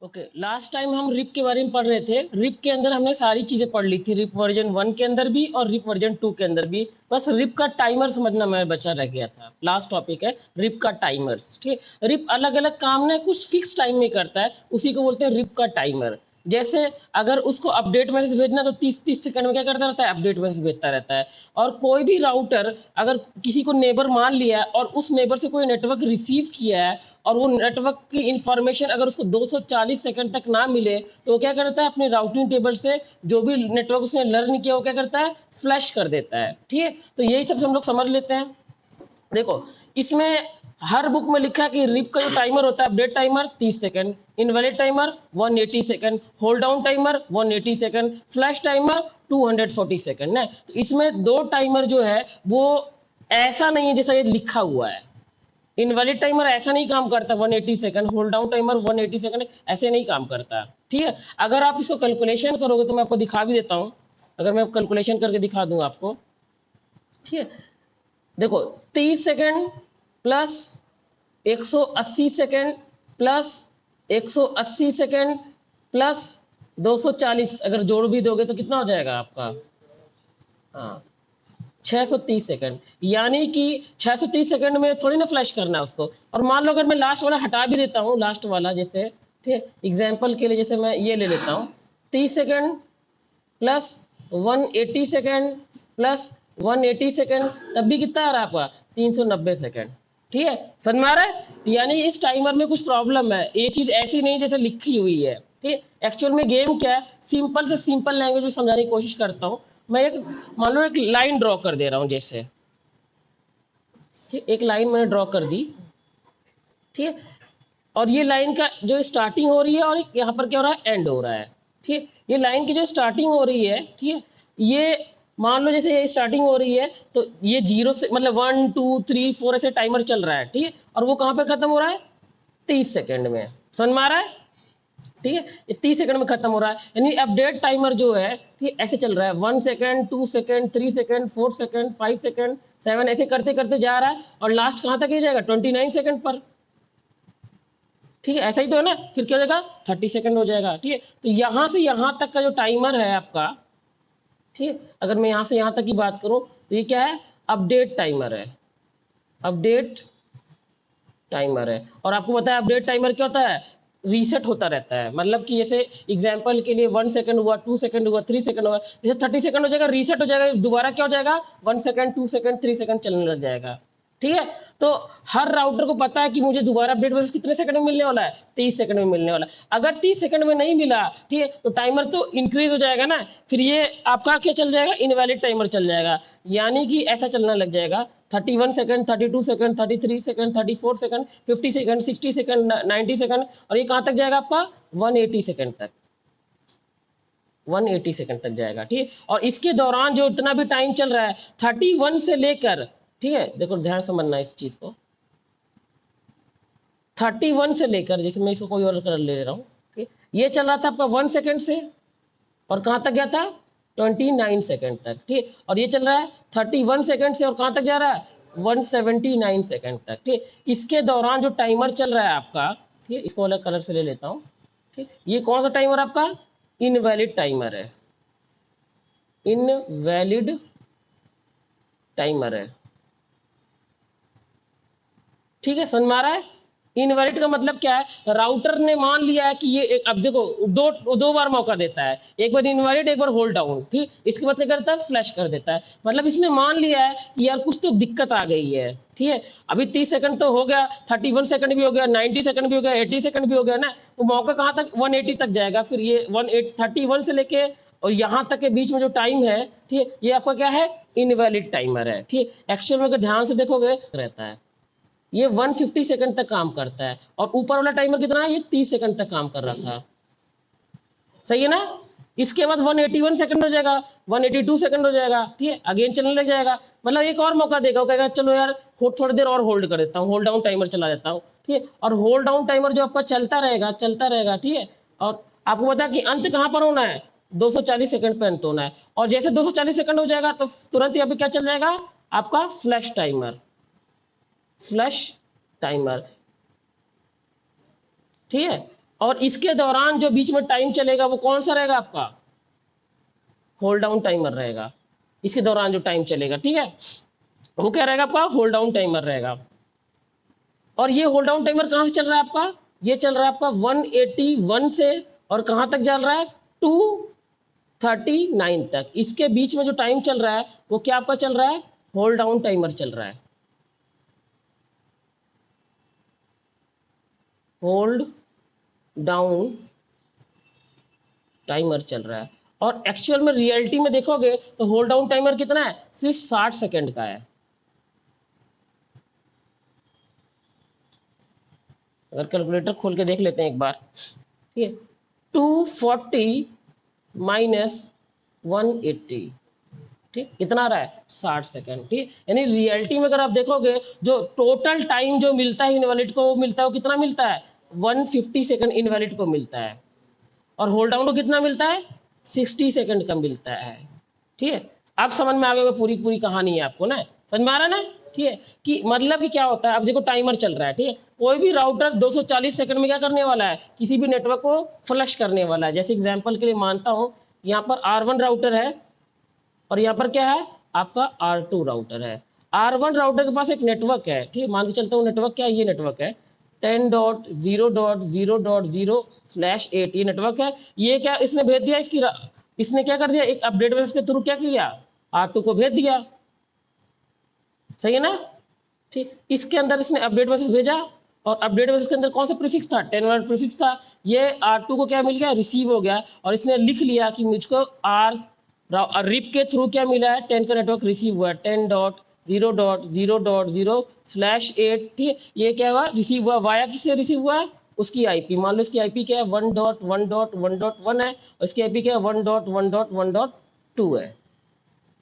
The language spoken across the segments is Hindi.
ओके, लास्ट टाइम हम रिप के बारे में पढ़ रहे थे। रिप के अंदर हमने सारी चीजें पढ़ ली थी, रिप वर्जन 1 के अंदर भी और रिप वर्जन 2 के अंदर भी। बस रिप का टाइमर समझना मैं बचा रह गया था। लास्ट टॉपिक है रिप का टाइमर्स। ठीक है, रिप अलग अलग काम ने कुछ फिक्स टाइम में करता है, उसी को बोलते हैं रिप का टाइमर। जैसे अगर उसको अपडेट मैसेज भेजना तो 30-30 सेकंड में क्या करता रहता है, अपडेट मैसेज भेजता रहता है। और कोई भी राउटर अगर किसी को नेबर मान लिया है और उस नेबर से कोई नेटवर्क रिसीव किया है और वो नेटवर्क की इंफॉर्मेशन अगर उसको 240 सेकंड तक ना मिले तो वो क्या करता है, अपने राउटिंग टेबल से जो भी नेटवर्क उसने लर्न किया वो क्या करता है, फ्लैश कर देता है। ठीक है, तो यही सब हम लोग समझ लेते हैं। देखो, इसमें हर बुक में लिखा है कि रिप का जो टाइमर होता है, update timer 30 second, invalid timer 180 second, hold down timer 180 second, flash timer 240 second है। तो इसमें दो टाइमर जो है वो ऐसा नहीं है जैसा ये लिखा हुआ है। इनवैलिड टाइमर ऐसा नहीं काम करता 180 second, hold down timer 180 second ऐसे नहीं काम करता। ठीक है, अगर आप इसको कैलकुलेशन करोगे तो मैं आपको दिखा भी देता हूं। अगर मैं कैलकुलेशन करके दिखा दूं आपको। ठीक है, देखो 30 second plus 180 second plus 180 second plus 240 अगर जोड़ भी दोगे तो कितना हो जाएगा आपका? हाँ, 630 सेकंड। यानी कि 630 सेकंड में थोड़ी ना फ्लैश करना है उसको। और मान लो अगर मैं लास्ट वाला हटा भी देता हूँ, लास्ट वाला जैसे, ठीक है, एग्जाम्पल के लिए जैसे मैं ये ले लेता हूँ, 30 second plus 180 second plus 180 second, तब भी कितना आ रहा है आपका? 390 सेकंड। ठीक है, समझ में आ रहा है? तो यानी इस टाइमर में कुछ प्रॉब्लम है, ये चीज ऐसी नहीं जैसे लिखी हुई है। ठीक है, एक्चुअल में गेम क्या है, सिंपल से सिंपल लैंग्वेज में समझाने की कोशिश करता हूँ। मैं एक, मान लो एक लाइन ड्रॉ कर दे रहा हूँ जैसे, ठीक, एक लाइन मैंने ड्रॉ कर दी। ठीक है, और ये लाइन का जो स्टार्टिंग हो रही है और यहाँ पर क्या हो रहा है, एंड हो रहा है। ठीक है, ये लाइन की जो स्टार्टिंग हो रही है, ठीक है, ये मान लो जैसे ये स्टार्टिंग हो रही है तो ये 0 से मतलब 1 2 3 4 ऐसे टाइमर चल रहा है। ठीक है, और वो कहाँ पर खत्म हो रहा है? 30 सेकंड में। समझ में आ रहा है? ठीक है, ये 30 सेकंड में खत्म हो रहा है। यानी अपडेट टाइमर जो है ये ऐसे चल रहा है, 1 second 2 second 3 second 4 second 5 second 7 ऐसे करते करते जा रहा है और लास्ट कहाँ तक ये जाएगा? 29 सेकंड पर। ठीक है, ऐसा ही तो है ना, फिर क्या हो जाएगा? 30 सेकंड हो जाएगा। ठीक है, तो यहाँ से यहाँ तक का जो टाइमर है आपका, ठीक है, अगर मैं यहाँ से यहाँ तक की बात करूँ तो ये क्या है? अपडेट टाइमर है। अपडेट टाइमर है। और आपको पता है अपडेट टाइमर क्या होता है? रीसेट होता रहता है। मतलब कि जैसे एग्जांपल के लिए 1 सेकंड हुआ, 2 सेकंड हुआ, 3 सेकंड हुआ, जैसे 30 सेकंड हो जाएगा, रीसेट हो जाएगा, दोबारा क्या हो जाएगा? 1 सेकंड 2 सेकंड 3 सेकंड चलने लग जाएगा। ठीक है, तो हर राउटर को पता है कि मुझे दोबारा अपडेट वर्जन कितने सेकंड में मिलने वाला है? 30 सेकंड में मिलने वाला है। अगर 30 सेकंड में नहीं मिला, ठीक है, तो टाइमर तो इंक्रीज हो जाएगा ना, फिर ये आपका क्या चल जाएगा? इनवैलिड टाइमर चल जाएगा। यानी कि ऐसा चलना लग जाएगा 31 second 32 second 33 second 34 second 50 second 60 second 90 second, और ये कहाँ तक जाएगा आपका? 180 सेकंड तक। 180 सेकंड तक जाएगा। ठीक है, और इसके दौरान जो इतना भी टाइम चल रहा है 31 से लेकर, ठीक है, देखो ध्यान से समझना इस चीज को, 31 से लेकर, जैसे मैं इसको कोई और कलर ले रहा हूँ, ठीक है, ये चल रहा था आपका 1 सेकंड से और कहाँ तक गया था? 29 सेकंड तक। ठीक है, और ये चल रहा है 31 सेकंड से और कहाँ तक जा रहा है? 179 सेकंड तक। ठीक, इसके दौरान जो टाइमर चल रहा है आपका, ठीक, इसको अलग कलर से ले लेता हूँ। ठीक, ये कौन सा टाइमर आपका? इनवैलिड टाइमर है। इनवैलिड टाइमर है। ठीक है, समझ में आ रहा है? इनवैलिड का मतलब क्या है? राउटर ने मान लिया है कि ये एक, अब देखो दो दो बार मौका देता है, एक बार इनवैलिड एक बार होल्ड डाउन। ठीक, इसके बाद क्या करता है? फ्लैश कर देता है। मतलब इसने मान लिया है कि यार कुछ तो दिक्कत आ गई है। ठीक है, अभी 30 सेकंड तो हो गया, 31 सेकंड भी हो गया, 90 सेकंड भी हो गया, 80 सेकंड भी हो गया ना, वो मौका कहाँ तक? 180 तक जाएगा। फिर ये 31 से लेके और यहाँ तक के बीच में जो टाइम है, ठीक है, ये आपका क्या है? इनवैलिड टाइमर है। ठीक है, एक्चुअल में अगर ध्यान से देखोगे रहता है, ये 150 सेकंड तक काम करता है, और ऊपर वाला टाइमर कितना है? ये 30 सेकंड तक काम कर रहा था। सही है ना? इसके बाद 181 सेकंड हो जाएगा, 182 सेकंड हो जाएगा। ठीक है, अगेन चलने लग जाएगा। मतलब एक और मौका देगा, वो कहेगा चलो यार थोड़ी देर और होल्ड कर देता हूँ, होल्ड डाउन टाइमर चला देता हूँ। ठीक है, और होल्ड डाउन टाइमर जो आपका चलता रहेगा चलता रहेगा। ठीक है, और आपको पता है कि अंत कहाँ पर होना है? 240 सेकंड पे अंत होना है। और जैसे 240 सेकंड हो जाएगा तो तुरंत यहाँ पे क्या चल जाएगा? आपका फ्लैश टाइमर। Flash timer. ठीक है, और इसके दौरान जो बीच में टाइम चलेगा वो कौन सा रहेगा आपका, होल्ड डाउन टाइमर रहेगा। इसके दौरान जो टाइम चलेगा, ठीक है, वो क्या रहेगा आपका, होल्ड डाउन टाइमर रहेगा। और ये होल्ड डाउन टाइमर कहाँ से चल रहा है आपका, ये चल रहा है आपका 181 से और कहाँ तक चल रहा है, 239 तक। इसके बीच में जो टाइम चल रहा है वो क्या आपका चल रहा है, होल्ड डाउन टाइमर चल रहा है, होल्ड डाउन टाइमर चल रहा है। और एक्चुअल में रियलिटी में देखोगे तो होल्ड डाउन टाइमर कितना है, सिर्फ 60 सेकंड का है। अगर कैलकुलेटर खोल के देख लेते हैं एक बार, ठीक है, 240 माइनस 180, ठीक, कितना आ रहा है, 60 सेकंड, ठीक। यानी रियलिटी में अगर आप देखोगे जो टोटल टाइम जो मिलता है इनवैलिड को, वो मिलता है, वो कितना मिलता है, 150 सेकंड इनवैलिड को मिलता है। और होल्ड डाउन को कितना मिलता है, 60 सेकंड का मिलता है, ठीक है। अब समझ में आ गया, पूरी पूरी कहानी है आपको ना, समझ में आ रहा है ना, ठीक है, कि मतलब कि क्या होता है। अब देखो टाइमर चल रहा है, ठीक है, कोई भी राउटर 240 सेकंड में क्या करने वाला है, किसी भी नेटवर्क को फ्लश करने वाला है। जैसे एग्जांपल के लिए मानता हूँ यहाँ पर R1 राउटर है और यहाँ पर क्या है आपका R2 राउटर है। R1 राउटर के पास एक नेटवर्क है, ठीक है, मान के चलता हूँ नेटवर्क क्या है, ये नेटवर्क है 10.0.0.0/8, ये नेटवर्क है। ये क्या इसने भेज दिया, इसने क्या कर दिया, एक अपडेट मैसेज के थ्रू क्या किया, R2 को भेज दिया, सही है ना, ठीक। इसके अंदर इसने अपडेट मैसेज भेजा और अपडेट मैसेज के अंदर कौन सा प्रीफिक्स था, 10 वाला प्रीफिक्स था। ये R2 को क्या मिल गया, रिसीव हो गया और इसने लिख लिया कि मुझको रिप के थ्रू क्या मिला है, 10 का नेटवर्क रिसीव हुआ है, 10.0.0.0/8, ठीक। ये क्या हुआ, रिसीव हुआ, वाया किससे रिसीव हुआ है, उसकी आईपी, मान लो इसकी आईपी क्या है 1.1.1.1 है और इसकी आईपी क्या है 1.1.1.2 है,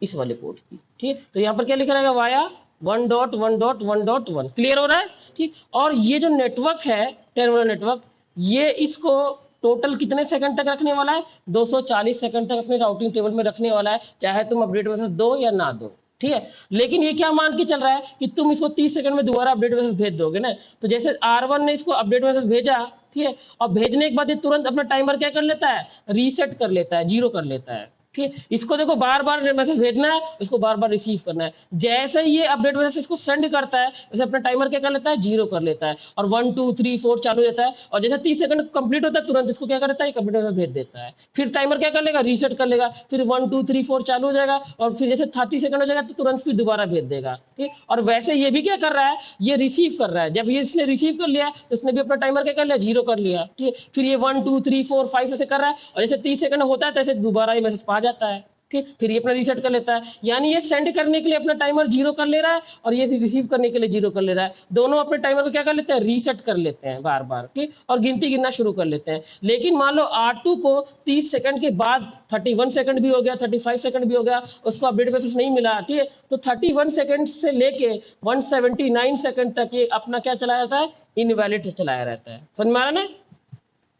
इस वाले पोर्ट की, ठीक। तो यहाँ पर क्या लिखा रहेगा, वाया 1.1.1.1, क्लियर हो रहा है, ठीक। और ये जो नेटवर्क है 10 वाला नेटवर्क, ये इसको टोटल कितने सेकंड तक रखने वाला है, 240 सेकंड तक अपने राउटिंग टेबल में रखने वाला है, चाहे तुम अपडेट मैसेज दो या ना दो, ठीक है। लेकिन ये क्या मान के चल रहा है कि तुम इसको 30 सेकंड में दोबारा अपडेट मैसेज भेज दोगे ना। तो जैसे R1 ने इसको अपडेट मैसेज भेजा, ठीक है, और भेजने के बाद ये तुरंत अपना टाइमर क्या कर लेता है, रीसेट कर लेता है, 0 कर लेता है, ठीक। इसको देखो बार बार मैसेज भेजना है, इसको बार बार रिसीव करना है। जैसे ही ये अपडेट मैसेज इसको सेंड करता है, वैसे अपना टाइमर क्या कर लेता है, 0 कर लेता है और 1 2 3 4 चालू रहता है। और जैसे 30 सेकंड कंप्लीट होता है तुरंत इसको क्या करता है, अपडेट मैसेज भेज देता है। फिर टाइमर क्या कर लेगा, रीसेट कर लेगा, फिर 1 2 3 4 चालू हो जाएगा और फिर जैसे 30 सेकंड हो जाएगा तो तुरंत फिर दोबारा भेज देगा, ठीक। और वैसे ये भी क्या कर रहा है, ये रिसीव कर रहा है। जब ये इसने रिसीव कर लिया तो इसने भी अपना टाइमर क्या कर लिया, 0 कर लिया, ठीक। फिर ये 1 2 3 4 5 ऐसे कर रहा है और जैसे 30 सेकंड होता है तैसे दोबारा ये मैसेज पा जाता है, ठीक। फिर ये अपना रीसेट कर लेता है, यानी ये सेंड करने के लिए अपना टाइमर 0 कर ले रहा है और ये रिसीव करने के लिए 0 कर ले रहा है। दोनों अपने टाइमर को क्या कर लेते हैं, रीसेट कर लेते हैं बार बार, ठीक, और गिनती गिनना शुरू कर लेते हैं। लेकिन मान लो R2 को 30 सेकंड के बाद 31 सेकंड भी हो गया, 35 सेकंड भी हो गया, उसको अपडेट मैसेज नहीं मिला, ठीक है, तो 31 सेकंड से लेके 179 सेकंड तक ये अपना क्या चलाया रहता है, इनवैलिड से चलाया रहता है, समझ में आ रहा है,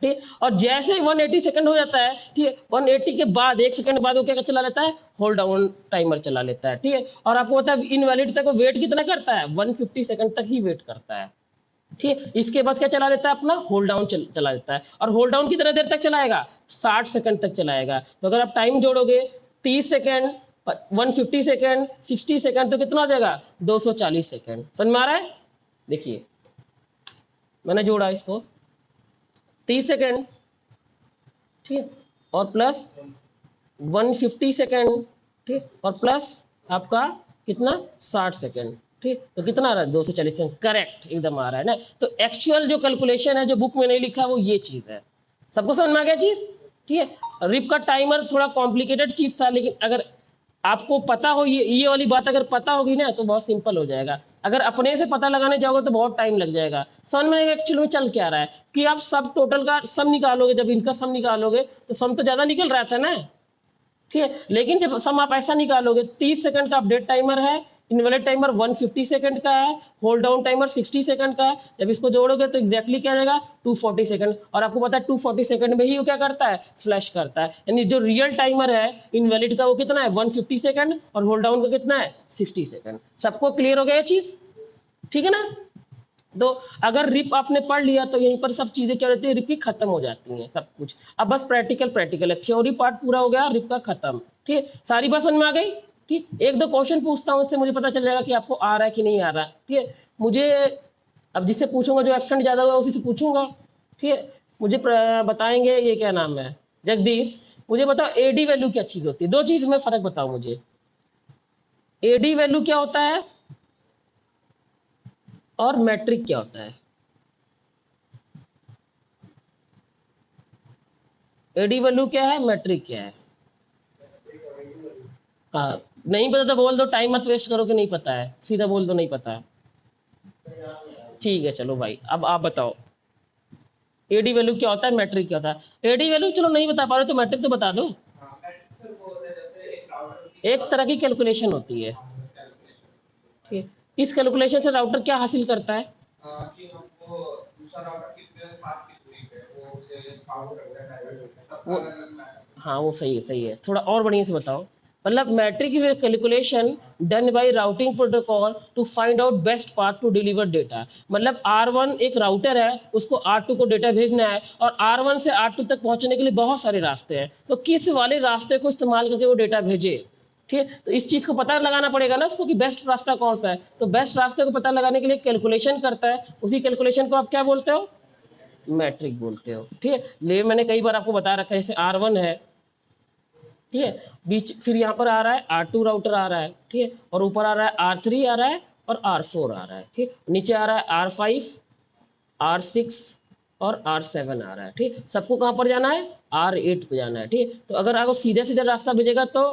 ठीक। और जैसे ही 180 सेकंड हो जाता है, ठीक है, 180 के बाद 1 सेकंड बाद वो क्या चला लेता है, होल्ड डाउन टाइमर चला लेता है, ठीक है। और आपको पता है इनवैलिड तक वो वेट कितना करता है, 150 सेकंड तक ही वेट करता है, ठीक। इसके बाद क्या चला लेता है, अपना होल्ड डाउन चला लेता है। और होल्ड डाउन कितना देर तक चलाएगा, 60 सेकंड तक चलाएगा। तो अगर आप टाइम जोड़ोगे 30 सेकंड 150 सेकंड 60 सेकंड तो कितना हो जाएगा, 240 सेकंड, समझ में आ रहा है। देखिए मैंने जोड़ा इसको 30 सेकंड, ठीक है, और प्लस 150 सेकंड, ठीक, और प्लस आपका कितना 60 सेकंड, ठीक। तो कितना आ रहा है, 240 सेकंड, करेक्ट एकदम आ रहा है ना। तो एक्चुअल जो कैलकुलेशन है जो बुक में नहीं लिखा वो ये चीज है। सबको समझ में आ गया चीज, ठीक है। रिप का टाइमर थोड़ा कॉम्प्लिकेटेड चीज था, लेकिन अगर आपको पता हो ये वाली बात अगर पता होगी ना तो बहुत सिंपल हो जाएगा। अगर अपने से पता लगाने जाओगे तो बहुत टाइम लग जाएगा। समझ में एक्चुअली में चल क्या रहा है कि आप सब टोटल का सम निकालोगे, जब इनका सम निकालोगे तो सम तो ज्यादा निकल रहा था ना, ठीक है। लेकिन जब सम आप ऐसा निकालोगे, 30 सेकंड का अपडेट टाइमर है, इनवैलिड टाइमर 150 सेकंड का है, होल्ड डाउन टाइमर 60 सेकंड का है। जब इसको जोड़ोगे तो एग्जैक्टली क्या रहेगा, 240 सेकंड। और आपको पता है 240 सेकंड में ही वो क्या करता है, फ्लैश करता है। यानी जो रियल टाइमर है इनवैलिड का वो कितना है, 150 सेकंड, और होल्ड डाउन का कितना है, 60 सेकंड। सबको क्लियर हो गया ये चीज, ठीक है ना। तो अगर रिप आपने पढ़ लिया तो यहीं पर सब चीजें क्या रहती है, रिप ही खत्म हो जाती हैं सब कुछ। अब बस प्रैक्टिकल है, थ्योरी पार्ट पूरा हो गया, रिप का खत्म। ठीक है, सारी बात समझ में आ गई। ठीक, एक दो क्वेश्चन पूछता हूँ, उससे मुझे पता चल जाएगा कि आपको आ रहा है कि नहीं आ रहा। ठीक है, मुझे अब जिससे पूछूंगा, जो एब्सेंट ज्यादा हुआ उसी से पूछूंगा। ठीक है, मुझे बताएंगे, ये क्या नाम है, जगदीश, मुझे बताओ एडी वैल्यू क्या चीज होती है, दो चीज में फर्क बताओ मुझे। एडी वैल्यू क्या होता है और मैट्रिक क्या होता है? एडी वैल्यू क्या है, मैट्रिक क्या है? हाँ, नहीं पता तो बोल दो, टाइम मत वेस्ट करो कि नहीं पता है, सीधा बोल दो नहीं पता है। ठीक है चलो भाई, अब आप बताओ एडी वैल्यू क्या होता है, मैट्रिक क्या होता है? एडी वैल्यू चलो नहीं बता पा रहे तो मैट्रिक तो बता दो। एक तरह की कैलकुलेशन होती है। ठीक है, इस कैलकुलेशन से राउटर क्या हासिल करता है? वो हाँ वो सही है, थोड़ा और बढ़िया से बताओ। मतलब metric is calculation done by routing protocol to find out best path to deliver data. मतलब R1 एक राउटर है, उसको R2 को डेटा भेजना है, और R1 से R2 तक पहुंचने के लिए बहुत सारे रास्ते हैं, तो किस वाले रास्ते को इस्तेमाल करके वो डेटा भेजे। ठीक है, तो इस चीज को पता लगाना पड़ेगा ना उसको कि बेस्ट रास्ता कौन सा है। तो बेस्ट रास्ते को पता लगाने के लिए कैलकुलेशन करता है, उसी कैलकुलेशन को आप क्या बोलते हो, मैट्रिक बोलते हो। ठीक है, ले मैंने कई बार आपको बता रखा है, जैसे R1 है, ठीक है, बीच फिर यहाँ पर आ रहा है R2 राउटर आ रहा है, ठीक है, और ऊपर आ रहा है R3 आ रहा है, और R4 आ रहा है, ठीक, नीचे आ रहा है R5, R6 और R7 आ रहा है। ठीक, सबको कहाँ पर जाना है, R8 पे जाना है। ठीक, तो अगर आपको सीधे सीधे रास्ता भेजेगा तो,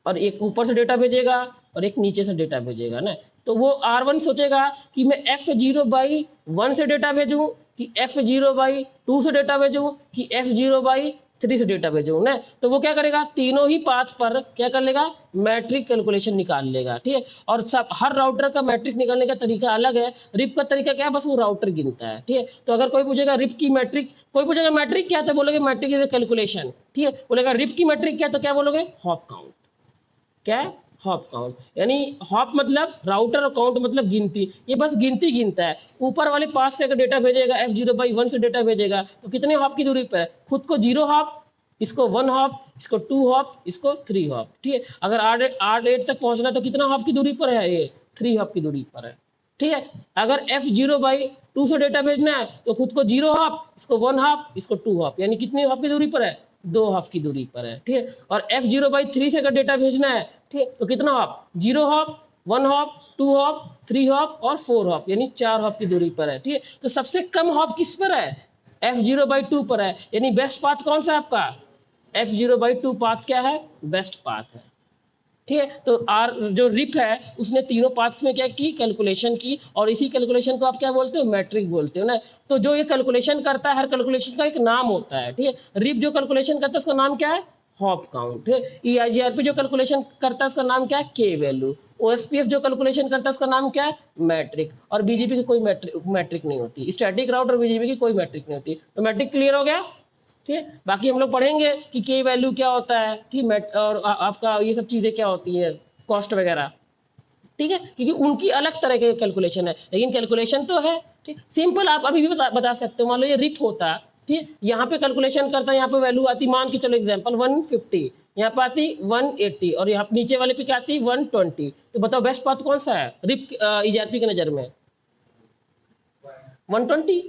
और एक ऊपर से डेटा भेजेगा और एक नीचे से डेटा भेजेगा ना, तो वो R1 सोचेगा कि मैं F0/1 से डेटा भेजूं, कि F0/2 से डेटा भेजूं, कि F0/3 से डेटा भेजूं ना, तो वो क्या करेगा, तीनों ही पाथ पर क्या कर लेगा, मैट्रिक कैलकुलेशन निकाल लेगा। ठीक है, और सब हर राउटर का मैट्रिक निकालने का तरीका अलग है। रिप का तरीका क्या है, बस वो राउटर गिनता है। ठीक है, तो अगर कोई पूछेगा रिप की मैट्रिक, कोई पूछेगा मैट्रिक क्या है, तो बोलोगे मैट्रिक इज कैलकुलेशन। ठीक है, बोलेगा रिप की मैट्रिक क्या है, तो क्या बोलोगे, हॉप काउंट। क्या है, हॉप काउंट, यानी हॉप मतलब राउटर, और काउंट मतलब गिनती, ये बस गिनती गिनता है। ऊपर वाले पास से अगर डेटा भेजेगा, F0/1 से डेटा भेजेगा, तो कितने हॉप की दूरी पर है, खुद को 0 हॉप, इसको 1 हॉप, इसको 2 हॉप, इसको 3 हॉप। ठीक है, अगर R8 तक पहुंचना तो कितना हॉप की दूरी पर है, ये 3 हॉप की दूरी पर है। ठीक है, अगर F0/2 से डेटा भेजना है तो खुद को 0 हॉप, इसको 1 हॉप, इसको 2 हॉप, यानी कितनी हॉप की दूरी पर है, 2 हॉप की दूरी पर है। ठीक है, और F0/3 से अगर डेटा भेजना है, ठीक है, तो कितना hop, 0 hop, 1 hop, 2 hop, 3 hop और 4 हॉप, यानी 4 हॉप की दूरी पर है। ठीक है, तो सबसे कम हॉप किस पर है, F0/2 पर है, यानी बेस्ट पाथ कौन सा है आपका, F0/2 पाथ क्या है, बेस्ट पाथ है। ठीक है, तो आर जो रिप है उसने तीनों पाथ्स में क्या की, कैलकुलेशन की, और इसी कैलकुलेशन को आप क्या बोलते हो, मैट्रिक बोलते हो ना। तो जो ये कैलकुलेशन करता है, हर कैलकुलेशन का एक नाम होता है। ठीक है, रिप जो कैलकुलेशन करता है उसका नाम क्या है, हॉप काउंट। EIGRP जो कैलकुलेशन करता है उसका नाम क्या है, के वैल्यू। OSPF जो कैलकुलेशन करता है उसका नाम क्या है, मैट्रिक। और BGP की कोई मैट्रिक नहीं होती, स्टैटिक राउटर BGP की कोई मैट्रिक नहीं होती। तो मैट्रिक क्लियर हो गया। ठीक है, बाकी हम लोग पढ़ेंगे कि के वैल्यू क्या होता है, ठीक, और आपका ये सब चीजें क्या होती है, कॉस्ट वगैरह। ठीक है, क्योंकि उनकी अलग तरह के कैलकुलेशन है, लेकिन कैलकुलेशन तो है। ठीक, सिंपल आप अभी भी बता सकते हो, मान लो ये रिप होता, ठीक, यहाँ पे कैलकुलेशन करता, यहाँ पे वैल्यू आती, मान के चलो एग्जांपल 150, यहाँ पे आती 180, और यहाँ नीचे वाले पे क्या आती 120। तो बताओ बेस्ट पाथ कौन सा है, रिप EIGRP की नजर में 120।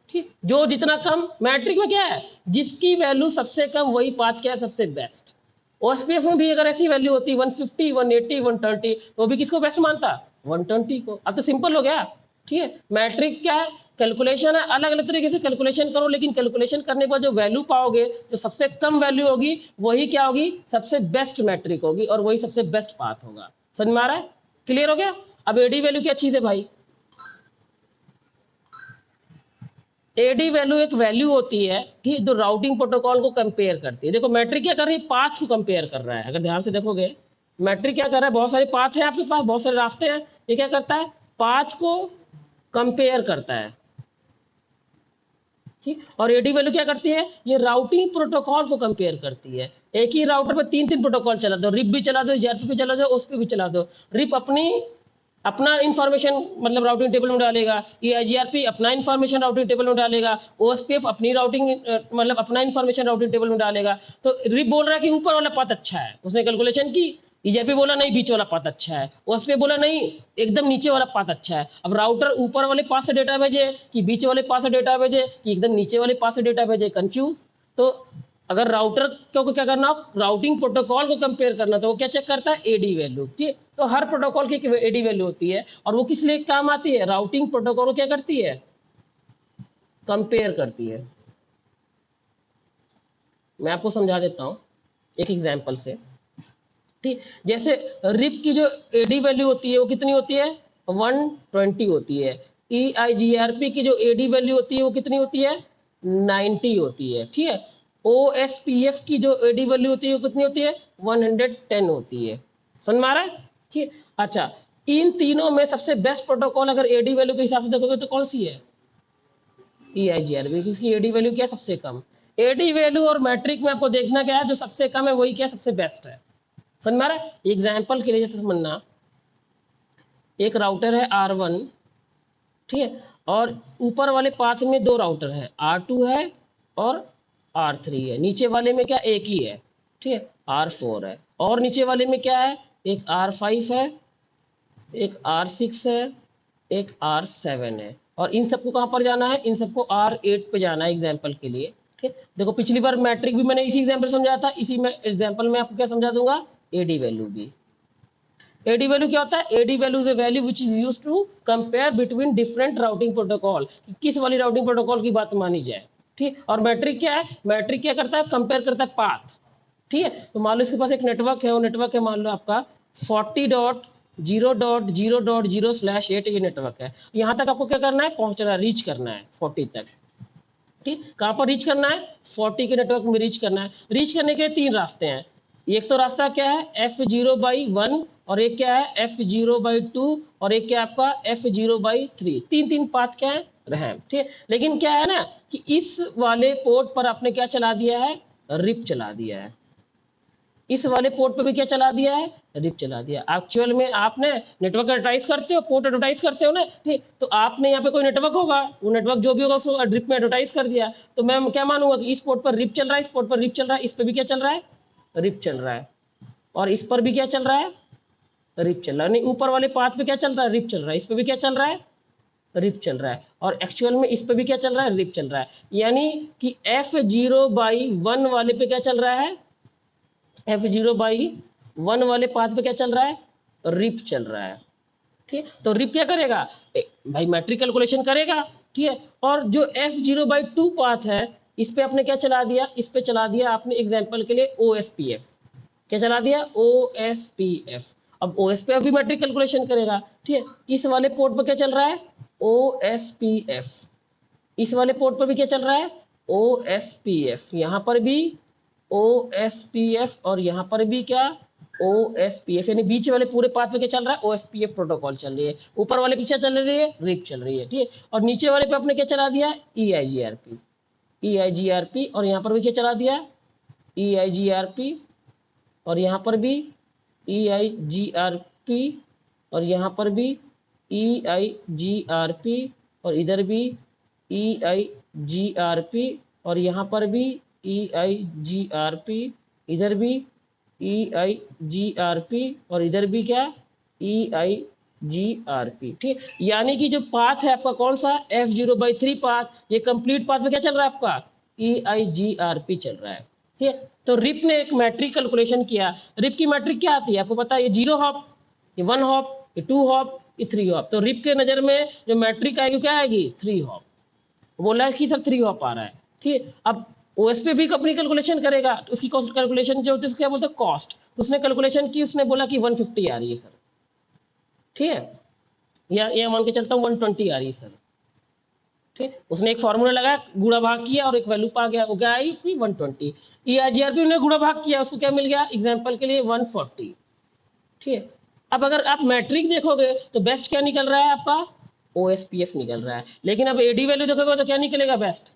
ठीक, जो जितना कम, मैट्रिक में क्या है, जिसकी वैल्यू सबसे कम वही पाथ क्या है, सबसे बेस्ट। OSPF में भी अगर ऐसी वैल्यू होती 150, 180, 130, तो भी किसको बेस्ट मानता, 120 को। अब तो सिंपल हो गया। ठीक है, मैट्रिक क्या है, कैलकुलेशन है, अलग अलग तरीके से कैलकुलेशन करो, लेकिन कैलकुलेशन करने पर जो वैल्यू पाओगे, जो सबसे कम वैल्यू होगी, वही क्या होगी, सबसे बेस्ट मैट्रिक होगी, और वही सबसे बेस्ट पाथ होगा। समझ में आ रहा है, क्लियर हो गया। अब एडी वैल्यू क्या चीज है भाई, एडी वैल्यू एक वैल्यू होती है कि जो राउटिंग प्रोटोकॉल को कंपेयर करती है। देखो मैट्रिक क्या कर रही है, पाथ को कंपेयर कर रहा है, अगर ध्यान से देखोगे मैट्रिक क्या कर रहा है, बहुत सारे पाथ है आपके पास, बहुत सारे रास्ते हैं, ये क्या करता है, पाथ को कंपेयर करता है। ठीक, और एडी वैल्यू क्या करती है, ये राउटिंग प्रोटोकॉल को कंपेयर करती है। एक ही राउटर पर तीन तीन प्रोटोकॉल चला दो, रिप भी चला दो, EIGRP भी चला दो, OSPF भी चला दो, रिप अपनी अपना इंफॉर्मेशन मतलब राउटिंग टेबल में डालेगा, EIGRP अपना इंफॉर्मेशन राउटिंग टेबल में डालेगा, OSPF अपनी राउटिंग मतलब अपना इंफॉर्मेशन राउटिंग टेबल में डालेगा। तो रिप बोल रहा है कि ऊपर वाला पाथ अच्छा है, उसने कैलकुलेशन की। EIGRP बोला नहीं बीच वाला पाथ अच्छा है, OSPF बोला नहीं एकदम नीचे वाला पाथ अच्छा है। अब राउटर ऊपर वाले पाथ से डेटा भेजे कि बीच वाले पाथ से डेटा भेजे कि एकदम नीचे वाले पाथ से डेटा भेजे, कंफ्यूज। तो अगर राउटर को क्या करना, राउटिंग प्रोटोकॉल को कंपेयर करना, तो वो क्या चेक करता है, एडी वैल्यू। ठीक, तो हर प्रोटोकॉल की एडी वैल्यू होती है और वो किस लिए काम आती है, राउटिंग प्रोटोकॉल को क्या करती है, कंपेयर करती है। मैं आपको समझा देता हूं एक एग्जांपल से। ठीक, जैसे रिप की जो एडी वैल्यू होती है वो कितनी होती है, 120 होती है। EIGRP की जो एडी वैल्यू होती है वो कितनी होती है, 90 होती है। ठीक है, OSPF की जो एडी वैल्यू होती है वो कितनी होती है, 110 होती है। समझ में आ रहा है? ठीक, अच्छा इन तीनों में सबसे बेस्ट प्रोटोकॉल अगर एडी वैल्यू के हिसाब से देखोगे तो कौन सी है, EIGRP। इसकी एडी वैल्यू क्या है, सबसे कम। एडी वैल्यू और मैट्रिक में आपको देखना क्या है, जो सबसे कम है वही क्या सबसे बेस्ट है। समझ में आ रहा है? एग्जाम्पल के लिए जैसे समझना, एक राउटर है R1, ठीक है, और ऊपर वाले पाथ में दो राउटर है, R2 है और R3 है। नीचे वाले में क्या एक ही है, ठीक है, R4 है। और नीचे वाले में क्या है, एक R5 है, एक R6 है, एक R7 है। और इन सबको कहाँ पर जाना है, इन सबको R8 पे जाना है एग्जाम्पल के लिए। ठीक, देखो पिछली बार मैट्रिक भी मैंने इसी एग्जाम्पल समझाया था, इसी में एग्जाम्पल में आपको क्या समझा दूंगा, एडी वैल्यू भी। एडी वैल्यू क्या होता है, AD value is a value which is used to compare between different routing protocol, किस वाली राउटिंग प्रोटोकॉल की बात मानी जाए। ठीक, और मैट्रिक क्या है, मैट्रिक क्या करता है, कंपेयर करता है पाथ। ठीक है, तो मान लो इसके पास एक नेटवर्क है, वो नेटवर्क है मान लो आपका 40.0.0.0/8 ये नेटवर्क है। यहाँ तक आपको क्या करना है, पहुंचना है, रीच करना है 40 तक। ठीक, कहाँ पर रीच करना है, 40 के नेटवर्क में रीच करना है। रीच करने के लिए तीन रास्ते हैं। एक तो रास्ता क्या है, F0/1, और एक क्या है F0/2, और एक क्या है आपका F0/3। तीन तीन पाथ क्या है, रहे। ठीक है, लेकिन क्या है ना कि इस वाले पोर्ट पर आपने क्या चला दिया है, रिप चला दिया है। इस वाले पोर्ट पे भी क्या चला दिया है, रिप चला दिया। एक्चुअल में आपने नेटवर्क एडवर्टाइज करते हो, पोर्ट एडवर्टाइज करते हो ना, ठीक, तो आपने यहाँ पे कोई नेटवर्क होगा, वो नेटवर्क जो भी होगा उसको रिप में एडवर्टाइज कर दिया। तो मैं क्या मानूंगा कि इस पोर्ट पर रिप चल रहा है, इस पोर्ट पर रिप चल रहा है, इस पर भी क्या चल रहा है, रिप चल रहा है, और इस पर भी क्या चल रहा है, रिप चल रहा है। नहीं, ऊपर वाले पाथ पे क्या चल रहा है, रिप चल रहा है, इस पर भी क्या चल रहा है, रिप चल रहा है, और एक्चुअल में इस पर भी क्या चल रहा है, रिप चल रहा है। यानी कि F0/1 वाले पे क्या चल रहा है, F0/1 वाले पाथ पे क्या चल रहा है, रिप चल रहा है। ठीक है, तो रिप क्या करेगा, भाई मैट्रिक कैलकुलेशन करेगा। ठीक है, और जो F0/2 पाथ है, इस पे आपने क्या चला दिया, इस पे चला दिया आपने एग्जांपल के लिए OSPF। क्या चला दिया, OSPF। अब OSPF भी मैट्रिक कैलकुलेशन करेगा। ठीक है, इस वाले पोर्ट पर क्या चल रहा है, OSPF। इस वाले पोर्ट पर भी क्या चल रहा है, OSPF। यहाँ पर भी OSPF, और यहाँ पर भी क्या, OSPF। यानी बीच वाले पूरे पाथ पे क्या चल रहा है, OSPF प्रोटोकॉल चल रही है। ऊपर वाले पे क्या चल रही है, रिप चल रही है। ठीक है, और नीचे वाले पे आपने क्या चला दिया, EIGRP। और यहाँ पर भी क्या चला दिया, EIGRP, और यहाँ पर भी EIGRP, और यहाँ पर भी EIGRP, और इधर भी EIGRP, और यहाँ पर भी EIGRP, इधर भी EIGRP, और इधर भी क्या, EIGRP। ठीक, यानी कि जो पाथ है आपका कौन सा, F0/3 पाथ, ये कंप्लीट पाथ में क्या चल रहा है आपका, EIGRP चल रहा है। ठीक है, तो रिप ने एक मैट्रिक कैलकुलेशन किया। रिप की मैट्रिक क्या आती है आपको पता है, ये 0 हॉप, ये 1 हॉप, ये 2 हॉप, ये 3 हॉप। तो रिप के नजर में जो मैट्रिक आएगी क्या आएगी, 3 हॉप। बोला है कि सर 3 हॉप आ रहा है। ठीक है, अब OSP भी अपनी कैलकुलेशन करेगा, तो उसकी कॉस्ट कैलकुलेशन जो होती है उसको क्या बोलते हैं, कॉस्ट। तो उसने कैलकुलेशन की, उसने बोला कि 150 आ रही है सर। ठीक है, या मान के चलता हूँ 120 आ रही है सर। ठीक, उसने एक फॉर्मूला लगाया, गुणा भाग किया और एक वैल्यू पा गया, वो क्या आई थी, 120। EIGRP ने गुणा भाग किया, उसको क्या मिल गया, एग्जाम्पल के लिए 140। ठीक है, अब अगर आप मैट्रिक देखोगे तो बेस्ट क्या निकल रहा है आपका, OSPF निकल रहा है। लेकिन अब एडी वैल्यू देखोगे तो क्या निकलेगा, बेस्ट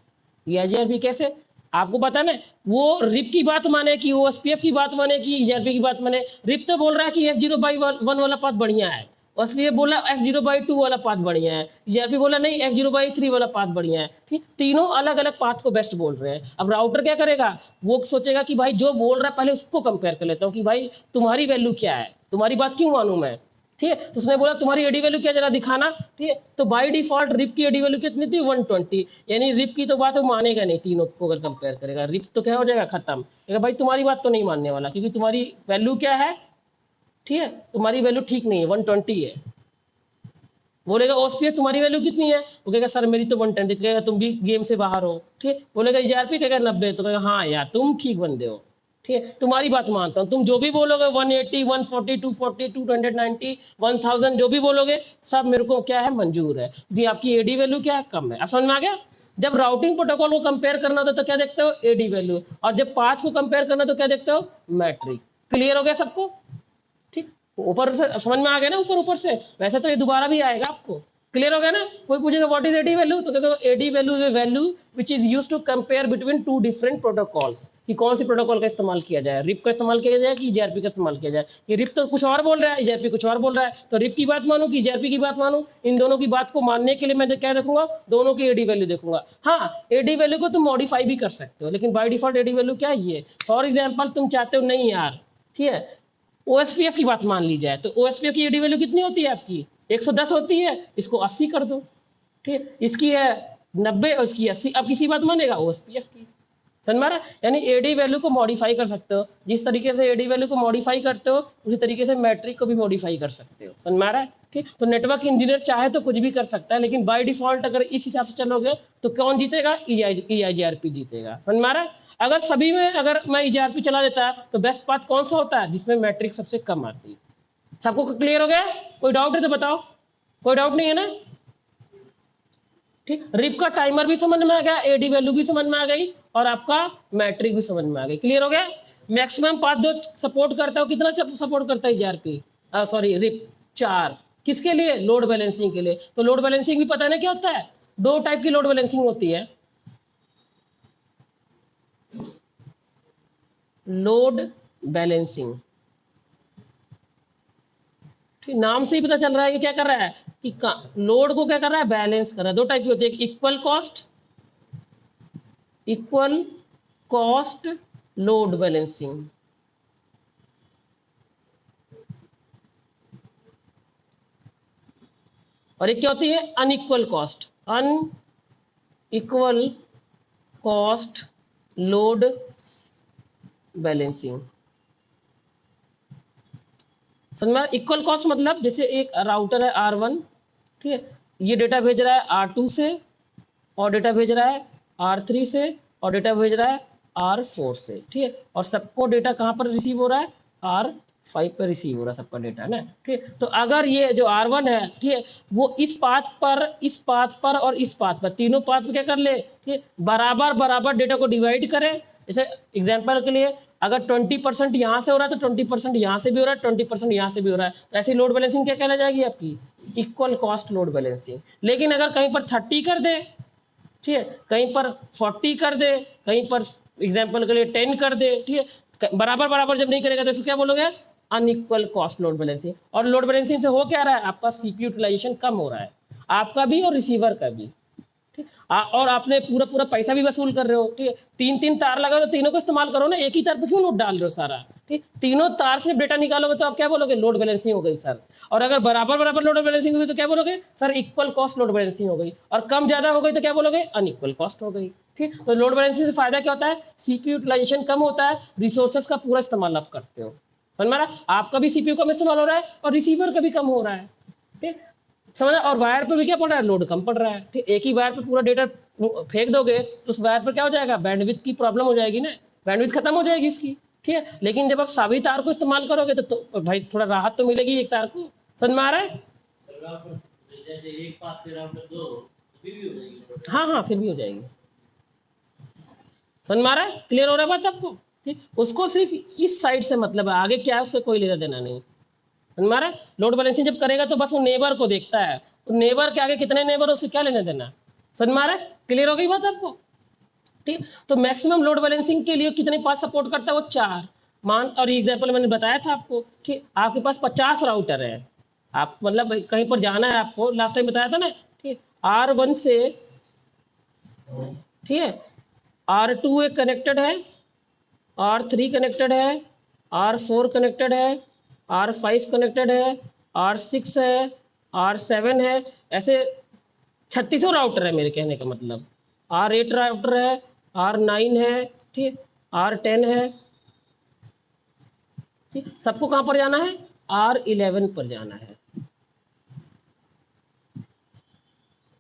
EIGRP। कैसे, आपको पता ना, वो रिप की बात माने कि OSPF की बात माने कि EIGRP की बात माने। रिप तो बोल रहा है कि F0/1 वाला पाथ बढ़िया है, ओएसपीएफ बोला F0/2 वाला पाथ बढ़िया है, जीआरपी बोला नहीं F0/3 वाला पाथ बढ़िया है। ठीक, तीनों अलग अलग पाथ को बेस्ट बोल रहे हैं। अब राउटर क्या करेगा, वो सोचेगा कि भाई जो बोल रहा है पहले उसको कंपेयर कर लेता हूँ कि भाई तुम्हारी वैल्यू क्या है, तुम्हारी बात क्यों मानूं मैं। ठीक है, तो उसने बोला तुम्हारी एडी वैल्यू क्या जरा दिखाना। ठीक है, तो बाय डिफॉल्ट रिप की एडी वैल्यू कितनी थी 120, यानी रिप की तो बात वो मानेगा नहीं, तीनों को अगर कंपेयर करेगा रिप तो क्या हो जाएगा खत्म, भाई तुम्हारी बात तो नहीं मानने वाला क्योंकि तुम्हारी वैल्यू क्या है। ठीक है, तुम्हारी वैल्यू ठीक नहीं है, 120 है। बोलेगा ओएसपीएफ तुम्हारी वैल्यू कितनी है, वो कहेगा सर मेरी तो 110, कहेगा तुम भी गेम से बाहर हो। ठीक है, बोलेगा जीआरपी, कहेगा 90, तो कहेगा हाँ यार तुम ठीक बंदे हो। ठीक है, तुम्हारी बात मानता हूँ, तुम जो भी बोलोगे 180, 140, 240, 290, 1000 जो भी बोलोगे सब मेरे को क्या है मंजूर है, क्योंकि आपकी एडी वैल्यू क्या है कम है। अब समझ में आ गया। जब राउटिंग प्रोटोकॉल को कंपेयर करना होता है तो क्या देखते हो, एडी वैल्यू, और जब पाथ को कंपेयर करना तो क्या देखते हो, मैट्रिक। क्लियर हो गया सबको। ठीक, ऊपर से समझ में आ गया ना, ऊपर ऊपर से, वैसे तो ये दोबारा भी आएगा आपको। क्लियर हो गया ना। कोई पूछेगा व्हाट इज एडी वैल्यू, तो कहते AD value is a value which is used to compare between two different protocols, कि कौन सी प्रोटोकॉल का इस्तेमाल किया जाए, रिप का इस्तेमाल किया जाए कि जीआरपी का इस्तेमाल किया जाए। ये रिप तो कुछ और बोल रहा है, जीआरपी कुछ और बोल रहा है, तो रिप की बात मानू कि जीआरपी की बात मानू, इन दोनों की बात को मानने के लिए मैं क्या देखूंगा, दोनों की एडी वैल्यू देखूंगा। हाँ, एडी वैल्यू को तुम मॉडिफाई भी कर सकते हो, लेकिन बाय डिफॉल्ट एडी वैल्यू क्या है ये। फॉर एग्जाम्पल तुम चाहते हो नहीं यार, ठीक है, ओएसपीएफ की बात मान ली जाए तो ओएसपीएफ की एडी वैल्यू कितनी होती है आपकी, 110 होती है, इसको 80 कर दो। ठीक है, इसकी है 90 और इसकी 80, अब किसी बात मानेगा ओएसपीएफ की। समझ में आ रहा है? यानी एडी वैल्यू को मॉडिफाई कर सकते हो, जिस तरीके से एडी वैल्यू को मॉडिफाई करते हो उसी तरीके से मैट्रिक को भी मॉडिफाई कर सकते हो। समझ में आ रहा है? ठीक, तो नेटवर्क इंजीनियर चाहे तो कुछ भी कर सकता है, लेकिन बाय डिफॉल्ट अगर इस हिसाब से चलोगे तो कौन जीतेगा, ईआईजीआरपी जीतेगा। समझ में आ रहा है? अगर सभी में अगर मैं ईजीआरपी चला देता तो बेस्ट पाथ कौन सा होता है, जिसमें मैट्रिक सबसे कम आती है। सबको क्लियर हो गया? कोई डाउट है तो बताओ, कोई डाउट नहीं है ना। ठीक, रिप का टाइमर भी समझ में आ गया, एडी वैल्यू भी समझ में आ गई, और आपका मैट्रिक भी समझ में आ गई। क्लियर हो गया? मैक्सिमम पाथ जो सपोर्ट करता है, कितना सपोर्ट करता है जीआरपी, सॉरी रिप, 4। किसके लिए, लोड बैलेंसिंग के लिए। तो लोड बैलेंसिंग भी पता है ना क्या होता है, दो टाइप की लोड बैलेंसिंग होती है। लोड बैलेंसिंग, नाम से ही पता चल रहा है कि क्या कर रहा है, कि लोड को क्या कर रहा है, बैलेंस कर रहा है। दो टाइप की होती है, इक्वल कॉस्ट लोड बैलेंसिंग, और एक क्या होती है, अनइक्वल कॉस्ट लोड बैलेंसिंग। समझ में? इक्वल कॉस्ट मतलब जैसे एक राउटर है R1, ठीक है, ये डेटा भेज रहा है R2 से, और डेटा भेज रहा है R3 से, और डेटा भेज रहा है R4 से। ठीक है, और सबको डेटा कहाँ पर रिसीव हो रहा है, R5 पर रिसीव हो रहा है सबका डेटा ना। ठीक है, तो अगर ये जो R1 है, ठीक है, वो इस पाथ पर और इस पाथ पर, तीनों पाथ पर क्या कर ले, ठीक है, बराबर बराबर डेटा को डिवाइड करे। जैसे एग्जाम्पल के लिए अगर 20% यहाँ से हो रहा है तो 20% यहाँ से भी हो रहा है, 20% यहाँ से भी हो रहा है, तो ऐसी लोड बैलेंसिंग क्या कहला जाएगी आपकी, इक्वल कॉस्ट लोड बैलेंसिंग। लेकिन अगर कहीं पर 30 कर दे, ठीक है, कहीं पर 40 कर दे, कहीं पर एग्जाम्पल के लिए 10 कर दे, ठीक है, बराबर बराबर जब नहीं करेगा तो इसको क्या बोलोगे, अनइक्वल कॉस्ट लोड बैलेंसिंग। और लोड बैलेंसिंग से हो क्या रहा है, आपका सीपीयू यूटिलाइजेशन कम हो रहा है, आपका भी और रिसीवर का भी। और आपने पूरा पूरा पैसा भी वसूल कर रहे हो। ठीक है, 3 तार लगा तो तीनों को इस्तेमाल करो ना, एक ही तार पे क्यों लोड डाल रहे हो सारा। ठीक, तीनों तार से डेटा निकालोगे तो आप क्या बोलोगे, लोड बैलेंसिंग हो गई सर। और अगर बराबर बराबर लोड बैलेंसिंग हुई तो क्या बोलोगे, sir equal cost load balancing हो गई। और कम ज्यादा हो गई तो क्या बोलोगे, अनइक्वल कॉस्ट हो गई। ठीक, तो लोड बैलेंसिंग से फायदा क्या होता है, सीपीयू यूटिलाइजेशन कम होता है, रिसोर्सेज का पूरा इस्तेमाल आप करते हो। समझ में आ रहा है? आपका भी सीपीयू कम इस्तेमाल हो रहा है और रिसीवर का भी कम हो रहा है। ठीक, समझ, और वायर पे भी क्या पड़ रहा है, लोड कम पड़ रहा है। ठीक, एक ही वायर पे पूरा डेटा फेंक दोगे तो उस वायर पर क्या हो जाएगा, बैंडविड्थ की प्रॉब्लम हो जाएगी ना, बैंडविड्थ खत्म हो जाएगी उसकी। ठीक है, लेकिन जब आप सभी तार को इस्तेमाल करोगे तो भाई थोड़ा राहत तो मिलेगी एक तार को। समझ में आ रहा है? हाँ हाँ, फिर भी हो जाएगी। समझ में आ रहा है? क्लियर हो रहा है बात आपको? ठीक, उसको सिर्फ इस साइड से मतलब है, आगे क्या है उससे कोई लेना देना नहीं। समझ में आ रहा है? लोड बैलेंसिंग जब करेगा तो बस वो नेबर को देखता है, तो नेबर के आगे कितने नेबर उससे क्या लेना देना। समझ में आ रहा है? क्लियर हो गई बात आपको? ठीक, तो मैक्सिमम लोड बैलेंसिंग के लिए कितने पाथ सपोर्ट करता है, वो 4 मान। और एग्जाम्पल मैंने बताया था आपको, ठीक, आपके पास 50 राउटर है, आप मतलब कहीं पर जाना है आपको, लास्ट टाइम बताया था ना, ठीक है, R1 से, ठीक है, R2 एक कनेक्टेड है, R3 कनेक्टेड है, R4 कनेक्टेड है, R5 कनेक्टेड है, R6 है, R7 है, ऐसे 36 राउटर है मेरे कहने का मतलब। R8 राउटर है, R9 है, ठीक, R10 है, ठीक। सबको कहाँ पर जाना है? R11 पर जाना है,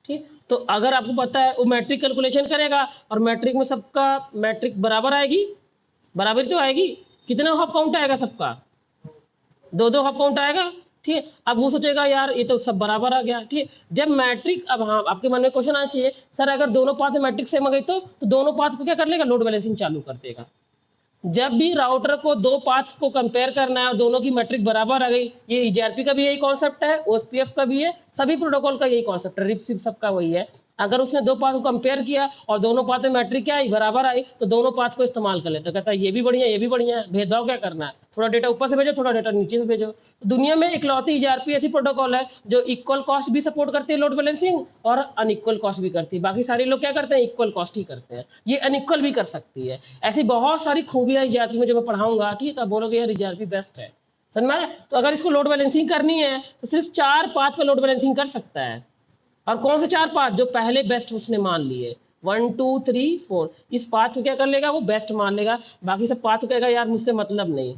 ठीक। तो अगर आपको पता है वो मैट्रिक कैलकुलेशन करेगा, और मैट्रिक में सबका मैट्रिक बराबर आएगी, बराबर तो आएगी। कितना हॉप काउंट आएगा सबका? 2-2 हॉप काउंट आएगा, ठीक है। अब वो सोचेगा यार ये तो सब बराबर आ गया, ठीक है। जब मैट्रिक, अब हाँ आपके मन में क्वेश्चन आना चाहिए, सर अगर दोनों पाथ में मैट्रिक सेम आ गई तो दोनों पाथ को क्या कर लेगा? लोड बैलेंसिंग चालू कर देगा। जब भी राउटर को दो पाथ को कंपेयर करना है और दोनों की मैट्रिक बराबर आ गई, ये ईजीआरपी का भी यही कॉन्सेप्ट है, ओएसपीएफ का भी है, सभी प्रोटोकॉल का यही कॉन्सेप्ट है, रिप सबका वही है। अगर उसने दो पाथ को कंपेयर किया और दोनों पाथ में मैट्रिक क्या आई? बराबर आई, तो दोनों पाथ को इस्तेमाल कर लेते। कहता है ये भी बढ़िया, ये भी बढ़िया है, भेदभाव क्या करना है, थोड़ा डेटा ऊपर से भेजो, थोड़ा डेटा नीचे से भेजो। दुनिया में इकलौती ईजीआरपी ऐसी प्रोटोकॉल है जो इक्वल कॉस्ट भी सपोर्ट करती है लोड बैलेंसिंग, और अनइक्वल कॉस्ट भी करती है। बाकी सारे लोग क्या करते हैं? इक्वल कॉस्ट ही करते हैं, ये अनइक्वल भी कर सकती है। ऐसी बहुत सारी खूबियां ईजीआरपी में जो मैं पढ़ाऊंगा, ठीक है, तब बोलोगे यार ईजीआरपी बेस्ट है, समझ में आया? तो अगर इसको लोड बैलेंसिंग करनी है तो सिर्फ 4 पाथ पे लोड बैलेंसिंग कर सकता है। और कौन से 4 पाथ? जो पहले बेस्ट उसने मान लिए, 1 2 3 4, इस पाथ को क्या कर लेगा? वो बेस्ट मान लेगा। बाकी सब पाथ को कहेगा यार मुझसे मतलब नहीं,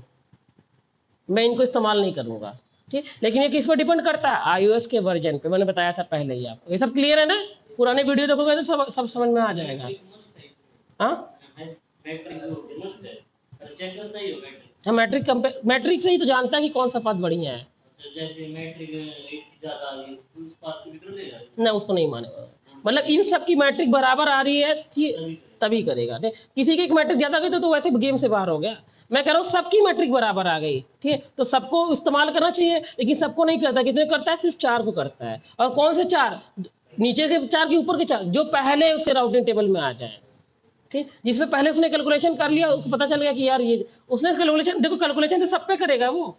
मैं इनको इस्तेमाल नहीं करूंगा, ठीक। लेकिन ये किस पर डिपेंड करता है? आईओएस के वर्जन पे, मैंने बताया था पहले ही आपको। ये सब क्लियर है ना? पुराने वीडियो देखोगे तो सब समझ में आ जाएगा। हाँ हाँ, मैट्रिक से ही तो जानता है कि कौन सा पाथ बढ़िया है। ना उसको नहीं मानेगा, मतलब इन सब की मैट्रिक बराबर आ रही है तभी करेगा। किसी की मैट्रिक ज्यादा गई तो वैसे गेम से बाहर हो गया। मैं कह रहा हूँ सबकी मैट्रिक बराबर आ गई, ठीक है, तो सबको इस्तेमाल करना चाहिए, लेकिन सबको नहीं करता। कितने करता है? सिर्फ 4 को करता है। और कौन से 4? नीचे के 4 के ऊपर के 4, जो पहले उसके राउटिंग टेबल में आ जाए, ठीक। जिसमें पहले उसने कैलकुलेशन कर लिया, उसको पता चल गया कि यार ये उसने कैलकुलेशन, देखो कैलकुलेशन तो सब पे करेगा वो,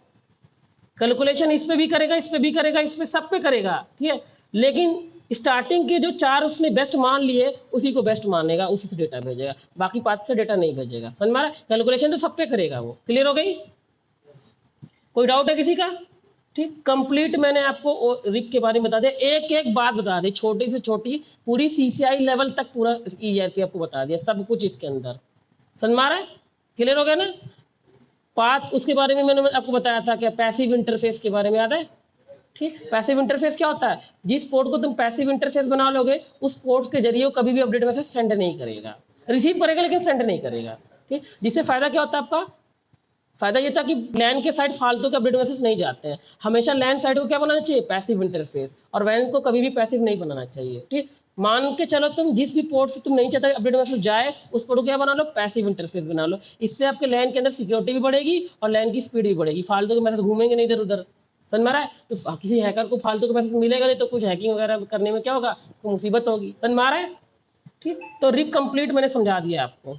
कैलकुलेशन इस पे भी करेगा, इस पे भी करेगा, इस पे सब पे करेगा, ठीक है। लेकिन स्टार्टिंग के जो 4 उसने बेस्ट मान लिए, उसी को बेस्ट मानेगा, उसी से डेटा भेजेगा, बाकी पाथ से डेटा नहीं भेजेगा। समझ में आ रहा है? कैलकुलेशन तो सब पे करेगा वो। क्लियर हो गई? कोई डाउट है किसी का? ठीक, कंप्लीट मैंने आपको रिप के बारे में बता दिया, एक एक बात बता दी, छोटी से छोटी पूरी सीसीआई लेवल तक पूरा ईआरपी आपको बता दिया, सब कुछ इसके अंदर। समझ में आ रहा है? क्लियर हो गया ना? पाथ उसके बारे में मैंने आपको बताया था, क्या पैसिव इंटरफेस के बारे में याद है? ठीक, पैसिव इंटरफेस क्या होता है? जिस पोर्ट को तुम पैसिव इंटरफेस बना लोगे, उस पोर्ट के जरिए कभी भी अपडेट मैसेज सेंड नहीं करेगा, रिसीव करेगा लेकिन सेंड नहीं करेगा, ठीक। जिससे फायदा क्या होता है आपका? फायदा ये था कि लैन के साइड फालतू के अपडेट मैसेज नहीं जाते हैं। हमेशा लैन साइड को क्या बनाना चाहिए? Passive interface. और वैन को कभी भी पैसिव नहीं बनाना चाहिए, ठीक। मान के चलो तुम जिस भी पोर्ट से तुम नहीं चाहते अपडेट मैसेज जाए, उस पोर्ट को क्या बना लो? पैसिव इंटरफेस बना लो। इससे आपके लैन के अंदर सिक्योरिटी भी बढ़ेगी और लैन की स्पीड भी बढ़ेगी, फालतू के मैसेज घूमेंगे नहीं इधर उधर। समझ में आ रहा है? तो किसी हैकर को फालतू का मैसेज मिलेगा नहीं, तो कुछ हैकिंग वगैरह करने में क्या होगा? तो मुसीबत होगी। समझ में आ रहा है? ठीक, तो रिप कंप्लीट मैंने समझा दिया आपको।